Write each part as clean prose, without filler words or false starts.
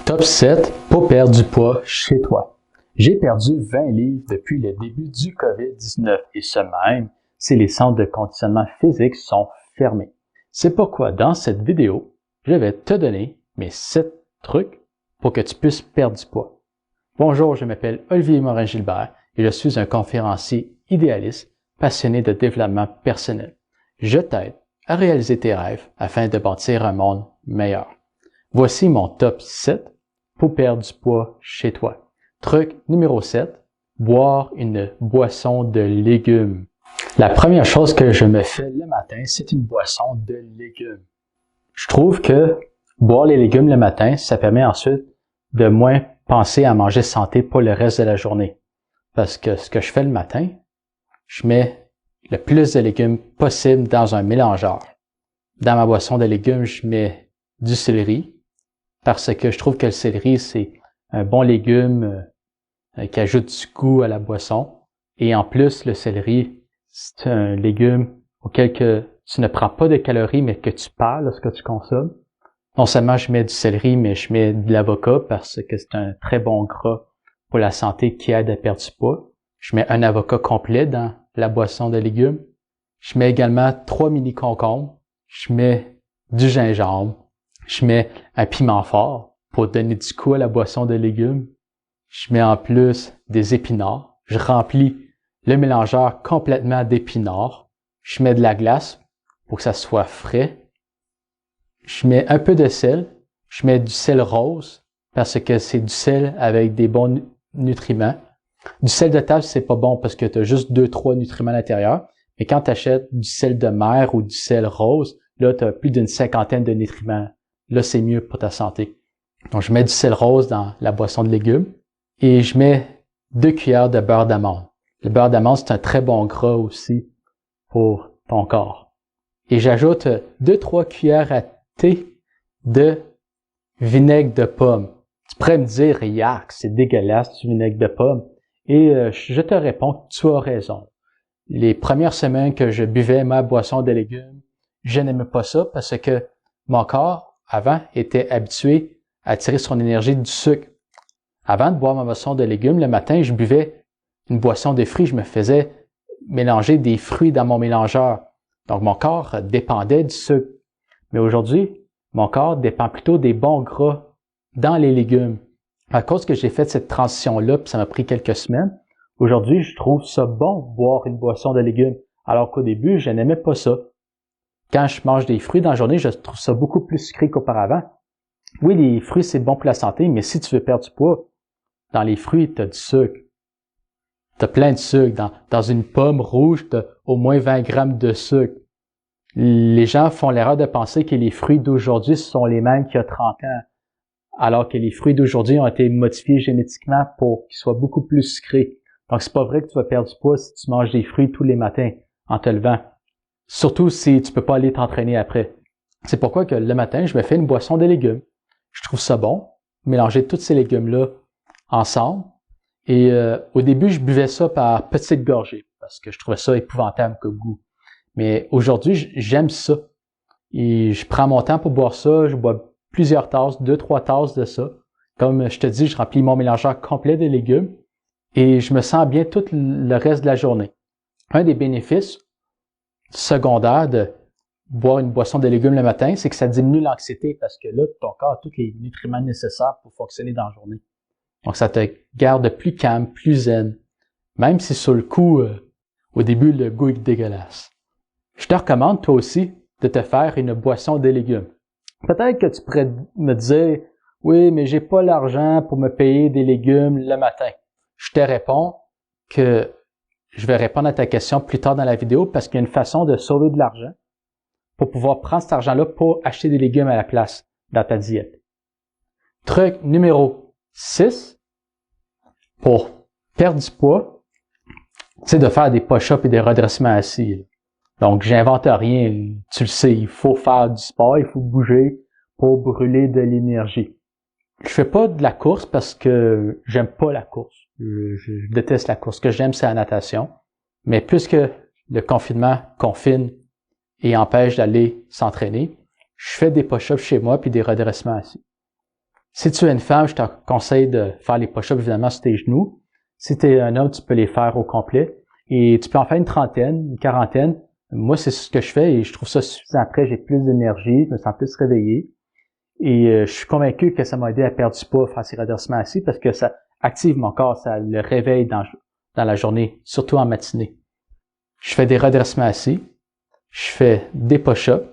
Top 7 pour perdre du poids chez toi. J'ai perdu 20 livres depuis le début du COVID-19 et ce même si les centres de conditionnement physique sont fermés. C'est pourquoi dans cette vidéo, je vais te donner mes 7 trucs pour que tu puisses perdre du poids. Bonjour, je m'appelle Olivier Morin-Gilbert et je suis un conférencier idéaliste passionné de développement personnel. Je t'aide à réaliser tes rêves afin de bâtir un monde meilleur. Voici mon top 7 pour perdre du poids chez toi. Truc numéro 7, boire une boisson de légumes. La première chose que je me fais le matin, c'est une boisson de légumes. Je trouve que boire les légumes le matin, ça permet ensuite de moins penser à manger santé pour le reste de la journée. Parce que ce que je fais le matin, je mets le plus de légumes possible dans un mélangeur. Dans ma boisson de légumes, je mets du céleri, parce que je trouve que le céleri, c'est un bon légume qui ajoute du goût à la boisson. Et en plus, le céleri, c'est un légume auquel que tu ne prends pas de calories, mais que tu perds lorsque tu consommes. Non seulement je mets du céleri, mais je mets de l'avocat parce que c'est un très bon gras pour la santé qui aide à perdre du poids. Je mets un avocat complet dans la boisson de légumes. Je mets également 3 mini concombres. Je mets du gingembre. Je mets un piment fort pour donner du goût à la boisson de légumes. Je mets en plus des épinards. Je remplis le mélangeur complètement d'épinards. Je mets de la glace pour que ça soit frais. Je mets un peu de sel. Je mets du sel rose parce que c'est du sel avec des bons nutriments. Du sel de table, c'est pas bon parce que tu as juste 2-3 nutriments à l'intérieur. Mais quand tu achètes du sel de mer ou du sel rose, là, tu as plus d'une 50aine de nutriments. Là, c'est mieux pour ta santé. Donc, je mets du sel rose dans la boisson de légumes et je mets 2 cuillères de beurre d'amande. Le beurre d'amande, c'est un très bon gras aussi pour ton corps. Et j'ajoute 2-3 cuillères à thé de vinaigre de pomme. Tu pourrais me dire, yak, c'est dégueulasse du vinaigre de pomme. Et je te réponds que tu as raison. Les premières semaines que je buvais ma boisson de légumes, je n'aimais pas ça parce que mon corps, avant, était habitué à tirer son énergie du sucre. Avant de boire ma boisson de légumes, le matin, je buvais une boisson de fruits. Je me faisais mélanger des fruits dans mon mélangeur. Donc, mon corps dépendait du sucre. Mais aujourd'hui, mon corps dépend plutôt des bons gras dans les légumes. À cause que j'ai fait cette transition-là, puis ça m'a pris quelques semaines, aujourd'hui, je trouve ça bon boire une boisson de légumes, alors qu'au début, je n'aimais pas ça. Quand je mange des fruits dans la journée, je trouve ça beaucoup plus sucré qu'auparavant. Oui, les fruits, c'est bon pour la santé, mais si tu veux perdre du poids, dans les fruits, tu as du sucre. Tu as plein de sucre. Dans une pomme rouge, tu as au moins 20 grammes de sucre. Les gens font l'erreur de penser que les fruits d'aujourd'hui sont les mêmes qu'il y a 30 ans, alors que les fruits d'aujourd'hui ont été modifiés génétiquement pour qu'ils soient beaucoup plus sucrés. Donc, c'est pas vrai que tu vas perdre du poids si tu manges des fruits tous les matins en te levant. Surtout si tu peux pas aller t'entraîner après. C'est pourquoi que le matin, je me fais une boisson de légumes. Je trouve ça bon, mélanger tous ces légumes-là ensemble. Et au début, je buvais ça par petites gorgées parce que je trouvais ça épouvantable comme goût. Mais aujourd'hui, j'aime ça. Et je prends mon temps pour boire ça. Je bois plusieurs tasses, 2-3 tasses de ça. Comme je te dis, je remplis mon mélangeur complet de légumes et je me sens bien tout le reste de la journée. Un des bénéfices secondaire de boire une boisson de légumes le matin, c'est que ça diminue l'anxiété parce que là, ton corps a tous les nutriments nécessaires pour fonctionner dans la journée. Donc, ça te garde plus calme, plus zen, même si sur le coup, au début, le goût est dégueulasse. Je te recommande, toi aussi, de te faire une boisson de légumes. Peut-être que tu pourrais me dire, oui, mais j'ai pas l'argent pour me payer des légumes le matin. Je te réponds que je vais répondre à ta question plus tard dans la vidéo parce qu'il y a une façon de sauver de l'argent pour pouvoir prendre cet argent-là pour acheter des légumes à la place dans ta diète. Truc numéro 6 pour perdre du poids, c'est de faire des push-ups et des redressements assis. Donc, j'invente rien. Tu le sais, il faut faire du sport, il faut bouger pour brûler de l'énergie. Je fais pas de la course parce que j'aime pas la course. Je déteste la course. Ce que j'aime, c'est la natation. Mais plus que le confinement confine et empêche d'aller s'entraîner, je fais des push-ups chez moi puis des redressements assis. Si tu es une femme, je te conseille de faire les push-ups évidemment sur tes genoux. Si tu es un homme, tu peux les faire au complet. Et tu peux en faire une trentaine, une quarantaine. Moi, c'est ce que je fais et je trouve ça suffisant. Après, j'ai plus d'énergie, je me sens plus réveillé. Et je suis convaincu que ça m'a aidé à perdre du poids, faire ces redressements assis, parce que ça active mon corps, ça le réveille dans la journée, surtout en matinée. Je fais des redressements assis, je fais des push-ups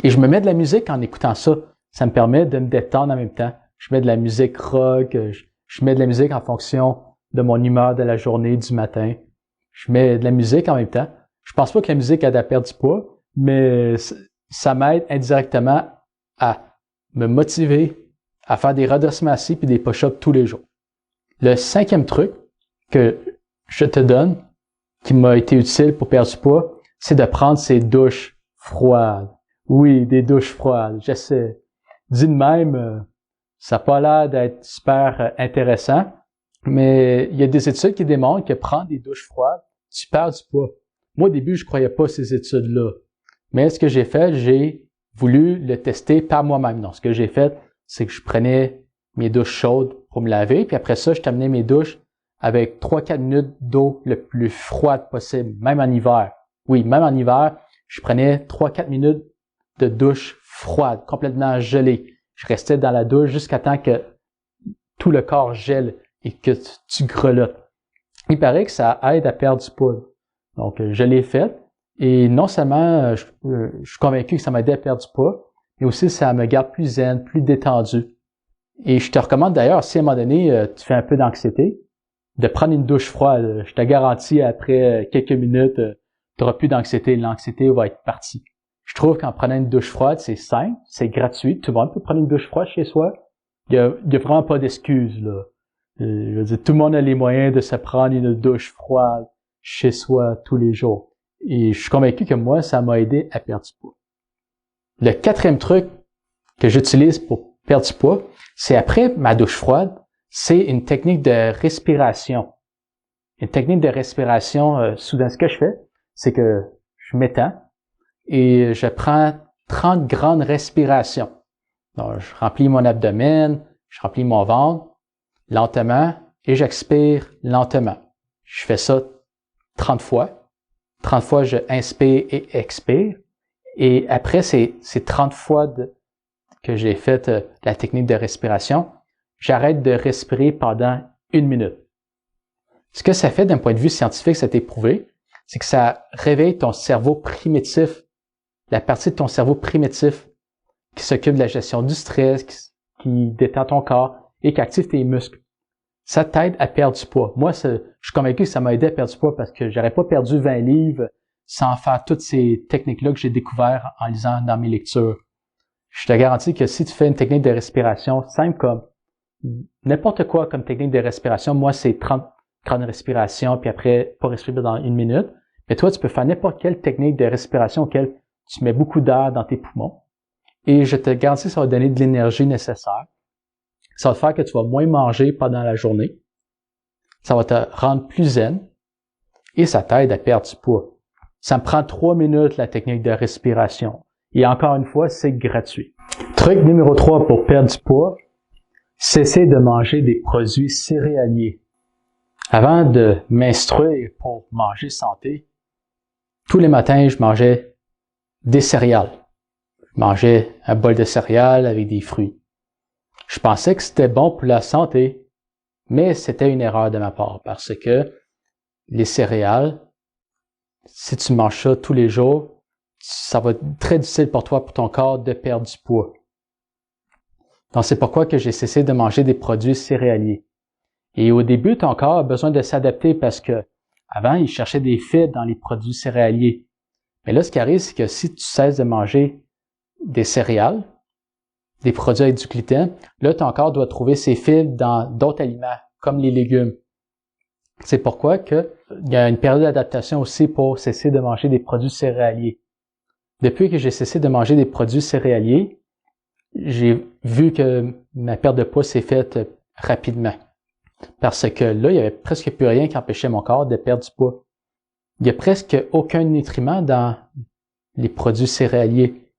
et je me mets de la musique en écoutant ça. Ça me permet de me détendre en même temps. Je mets de la musique rock, je mets de la musique en fonction de mon humeur de la journée, du matin. Je mets de la musique en même temps. Je pense pas que la musique aide à perdre du poids, mais ça m'aide indirectement à me motiver à faire des redressements assis puis des push-ups tous les jours. Le 5e truc que je te donne, qui m'a été utile pour perdre du poids, c'est de prendre ces douches froides. Oui, des douches froides, j'essaie. Dit de même, ça n'a pas l'air d'être super intéressant, mais il y a des études qui démontrent que prendre des douches froides, tu perds du poids. Moi, au début, je croyais pas ces études-là. Mais ce que j'ai fait, j'ai voulu le tester par moi-même. Donc, ce que j'ai fait, c'est que je prenais mes douches chaudes pour me laver, puis après ça, je terminais mes douches avec 3-4 minutes d'eau le plus froide possible, même en hiver. Oui, même en hiver, je prenais 3-4 minutes de douche froide, complètement gelée. Je restais dans la douche jusqu'à temps que tout le corps gèle et que tu grelottes. Il paraît que ça aide à perdre du poids. Donc, je l'ai fait. Et non seulement je suis convaincu que ça m'a aidé à perdre du poids, mais aussi ça me garde plus zen, plus détendu. Et je te recommande d'ailleurs, si à un moment donné, tu fais un peu d'anxiété, de prendre une douche froide. Je te garantis, après quelques minutes, tu n'auras plus d'anxiété. L'anxiété va être partie. Je trouve qu'en prenant une douche froide, c'est simple, c'est gratuit. Tout le monde peut prendre une douche froide chez soi. Il y a vraiment pas d'excuses, là. Je veux dire, tout le monde a les moyens de se prendre une douche froide chez soi tous les jours. Et je suis convaincu que moi, ça m'a aidé à perdre du poids. Le 4e truc que j'utilise pour perdre du poids, c'est après ma douche froide, c'est une technique de respiration. Une technique de respiration, soudain, ce que je fais, c'est que je m'étends et je prends 30 grandes respirations. Donc, je remplis mon abdomen, je remplis mon ventre lentement et j'expire lentement. Je fais ça 30 fois. 30 fois, je inspire et expire. Et après ces 30 fois que j'ai fait la technique de respiration, j'arrête de respirer pendant 1 minute. Ce que ça fait d'un point de vue scientifique, ça a été prouvé, c'est que ça réveille ton cerveau primitif, la partie de ton cerveau primitif qui s'occupe de la gestion du stress, qui détend ton corps et qui active tes muscles. Ça t'aide à perdre du poids. Moi, je suis convaincu que ça m'a aidé à perdre du poids parce que j'aurais pas perdu 20 livres sans faire toutes ces techniques-là que j'ai découvertes en lisant dans mes lectures. Je te garantis que si tu fais une technique de respiration simple comme n'importe quoi comme technique de respiration, moi, c'est 30 grandes respirations, puis après, pas respirer pendant 1 minute. Mais toi, tu peux faire n'importe quelle technique de respiration auquel tu mets beaucoup d'air dans tes poumons. Et je te garantis que ça va donner de l'énergie nécessaire. Ça va te faire que tu vas moins manger pendant la journée. Ça va te rendre plus zen. Et ça t'aide à perdre du poids. Ça me prend 3 minutes, la technique de respiration. Et encore une fois, c'est gratuit. Truc numéro 3 pour perdre du poids, cesser de manger des produits céréaliers. Avant de m'instruire pour manger santé, tous les matins, je mangeais des céréales. Je mangeais un bol de céréales avec des fruits. Je pensais que c'était bon pour la santé, mais c'était une erreur de ma part parce que les céréales, si tu manges ça tous les jours, ça va être très difficile pour toi, pour ton corps, de perdre du poids. Donc, c'est pourquoi que j'ai cessé de manger des produits céréaliers. Et au début, ton corps a besoin de s'adapter parce que avant, il cherchait des fibres dans les produits céréaliers. Mais là, ce qui arrive, c'est que si tu cesses de manger des céréales, des produits avec du gluten, là, ton corps doit trouver ces fibres dans d'autres aliments, comme les légumes. C'est pourquoi il y a une période d'adaptation aussi pour cesser de manger des produits céréaliers. Depuis que j'ai cessé de manger des produits céréaliers, j'ai vu que ma perte de poids s'est faite rapidement. Parce que là, il n'y avait presque plus rien qui empêchait mon corps de perdre du poids. Il n'y a presque aucun nutriment dans les produits céréaliers.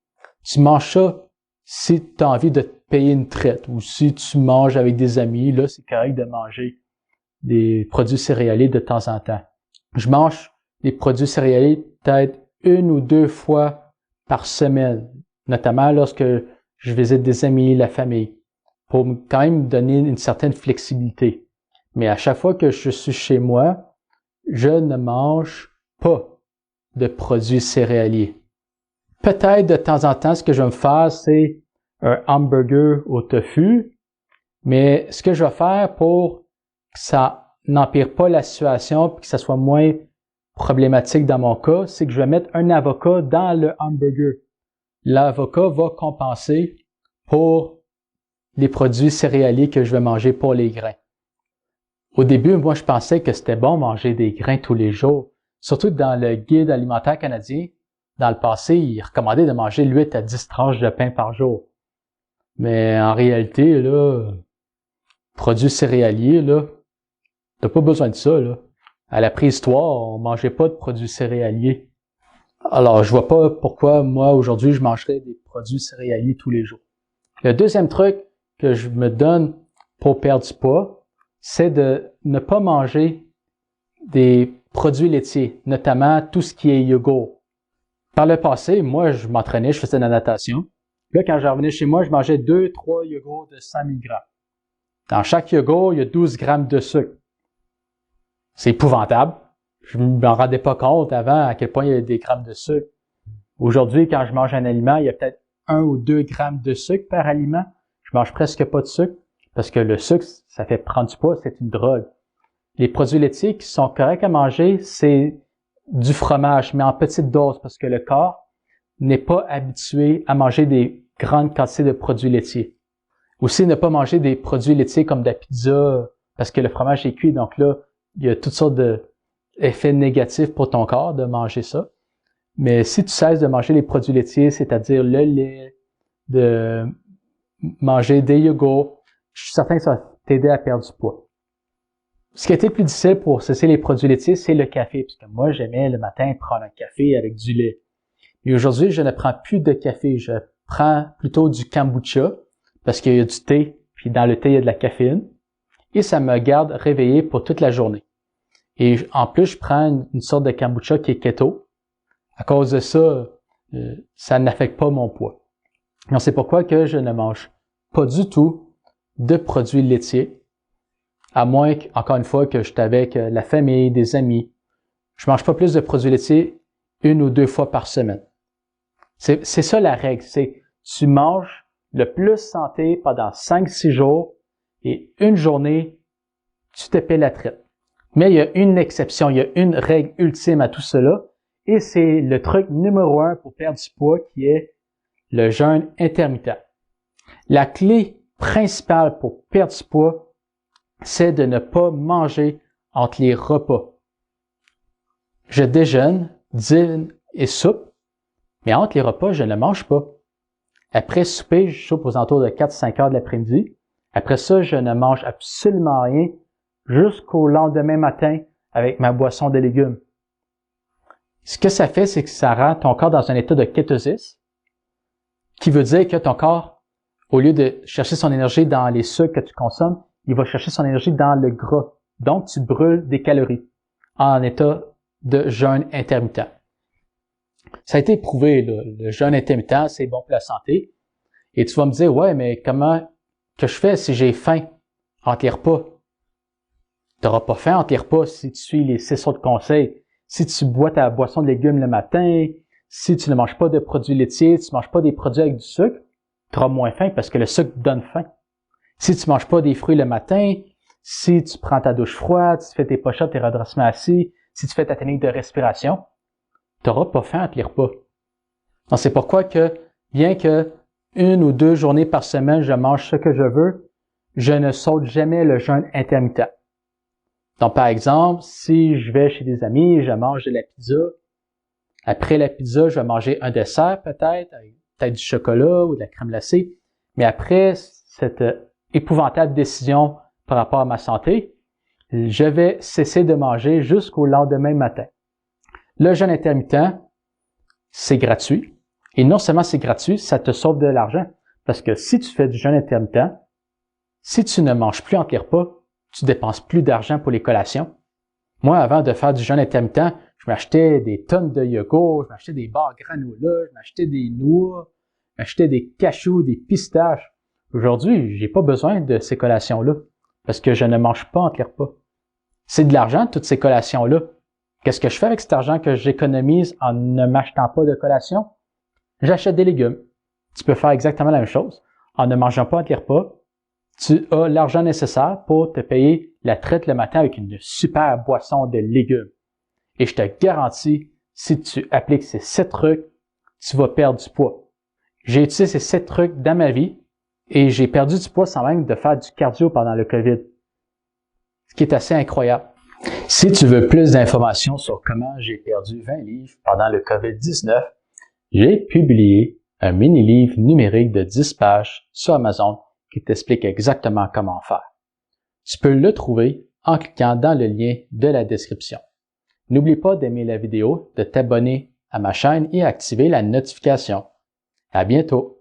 Tu manges ça si tu as envie de payer une traite. Ou si tu manges avec des amis, là, c'est correct de manger des produits céréaliers de temps en temps. Je mange des produits céréaliers peut-être 1 ou 2 fois par semaine, notamment lorsque je visite des amis, la famille, pour quand même me donner une certaine flexibilité. Mais à chaque fois que je suis chez moi, je ne mange pas de produits céréaliers. Peut-être de temps en temps, ce que je vais me faire, c'est un hamburger au tofu, mais ce que je vais faire pour que ça n'empire pas la situation et que ça soit moins problématique dans mon cas, c'est que je vais mettre un avocat dans le hamburger. L'avocat va compenser pour les produits céréaliers que je vais manger pour les grains. Au début, moi, je pensais que c'était bon manger des grains tous les jours. Surtout que dans le guide alimentaire canadien, dans le passé, il recommandait de manger 8 à 10 tranches de pain par jour. Mais en réalité, là, produits céréaliers, là, t'as pas besoin de ça, là. À la préhistoire, on mangeait pas de produits céréaliers. Alors, je vois pas pourquoi, moi, aujourd'hui, je mangerais des produits céréaliers tous les jours. Le deuxième truc que je me donne pour perdre du poids, c'est de ne pas manger des produits laitiers, notamment tout ce qui est yogourt. Par le passé, moi, je m'entraînais, je faisais de la natation. Là, quand je revenais chez moi, je mangeais 2-3 yogourts de 100 000 grammes. Dans chaque yogourt, il y a 12 grammes de sucre. C'est épouvantable. Je ne m'en rendais pas compte avant à quel point il y avait des grammes de sucre. Aujourd'hui, quand je mange un aliment, il y a peut-être 1 ou 2 grammes de sucre par aliment. Je mange presque pas de sucre parce que le sucre, ça fait prendre du poids, c'est une drogue. Les produits laitiers qui sont corrects à manger, c'est du fromage, mais en petite dose parce que le corps n'est pas habitué à manger des grandes quantités de produits laitiers. Aussi, ne pas manger des produits laitiers comme de la pizza parce que le fromage est cuit, donc là, il y a toutes sortes d'effets négatifs pour ton corps de manger ça. Mais si tu cesses de manger les produits laitiers, c'est-à-dire le lait, de manger des yogourts, je suis certain que ça va t'aider à perdre du poids. Ce qui a été le plus difficile pour cesser les produits laitiers, c'est le café, parce que moi, j'aimais le matin prendre un café avec du lait. Et aujourd'hui, je ne prends plus de café, je prends plutôt du kombucha, parce qu'il y a du thé, puis dans le thé, il y a de la caféine, et ça me garde réveillé pour toute la journée. Et en plus, je prends une sorte de kombucha qui est keto. À cause de ça, ça n'affecte pas mon poids. Donc, c'est pourquoi que je ne mange pas du tout de produits laitiers, à moins, encore une fois, que je suis avec la famille, des amis. Je mange pas plus de produits laitiers 1 ou 2 fois par semaine. C'est ça la règle, c'est tu manges le plus santé pendant 5-6 jours et une journée, tu te paies la traite. Mais il y a une exception, il y a une règle ultime à tout cela, et c'est le truc numéro 1 pour perdre du poids qui est le jeûne intermittent. La clé principale pour perdre du poids, c'est de ne pas manger entre les repas. Je déjeune, dîne et soupe, mais entre les repas, je ne mange pas. Après souper, je soupe aux alentours de 4-5 heures de l'après-midi. Après ça, je ne mange absolument rien jusqu'au lendemain matin avec ma boisson de légumes. Ce que ça fait, c'est que ça rend ton corps dans un état de kétosis, qui veut dire que ton corps, au lieu de chercher son énergie dans les sucres que tu consommes, il va chercher son énergie dans le gras. Donc, tu brûles des calories en état de jeûne intermittent. Ça a été prouvé, là, le jeûne intermittent, c'est bon pour la santé. Et tu vas me dire, ouais, mais comment que je fais si j'ai faim entre les repas? Tu n'auras pas faim entre les repas si tu suis les 6 autres conseils. Si tu bois ta boisson de légumes le matin, si tu ne manges pas de produits laitiers, tu ne manges pas des produits avec du sucre, tu auras moins faim parce que le sucre donne faim. Si tu ne manges pas des fruits le matin, si tu prends ta douche froide, si tu fais tes push-ups, tes redressements assis, si tu fais ta technique de respiration, tu n'auras pas faim entre les repas. Donc, c'est pourquoi que, bien que 1 ou 2 journées par semaine, je mange ce que je veux, je ne saute jamais le jeûne intermittent. Donc, par exemple, si je vais chez des amis, je mange de la pizza. Après la pizza, je vais manger un dessert peut-être, avec peut-être du chocolat ou de la crème glacée. Mais après cette épouvantable décision par rapport à ma santé, je vais cesser de manger jusqu'au lendemain matin. Le jeûne intermittent, c'est gratuit. Et non seulement c'est gratuit, ça te sauve de l'argent. Parce que si tu fais du jeûne intermittent, si tu ne manges plus entre les repas, tu dépenses plus d'argent pour les collations. Moi, avant de faire du jeûne intermittent, je m'achetais des tonnes de yogourt, je m'achetais des barres granola, je m'achetais des noix, je m'achetais des cachous, des pistaches. Aujourd'hui, j'ai pas besoin de ces collations-là parce que je ne mange pas entre les repas. C'est de l'argent, toutes ces collations-là. Qu'est-ce que je fais avec cet argent que j'économise en ne m'achetant pas de collation? J'achète des légumes. Tu peux faire exactement la même chose. En ne mangeant pas entre les repas, tu as l'argent nécessaire pour te payer la traite le matin avec une super boisson de légumes. Et je te garantis, si tu appliques ces 7 trucs, tu vas perdre du poids. J'ai utilisé ces 7 trucs dans ma vie et j'ai perdu du poids sans même de faire du cardio pendant le COVID. Ce qui est assez incroyable. Si tu veux plus d'informations sur comment j'ai perdu 20 livres pendant le COVID-19, j'ai publié un mini-livre numérique de 10 pages sur Amazon qui t'explique exactement comment faire. Tu peux le trouver en cliquant dans le lien de la description. N'oublie pas d'aimer la vidéo, de t'abonner à ma chaîne et activer la notification. À bientôt!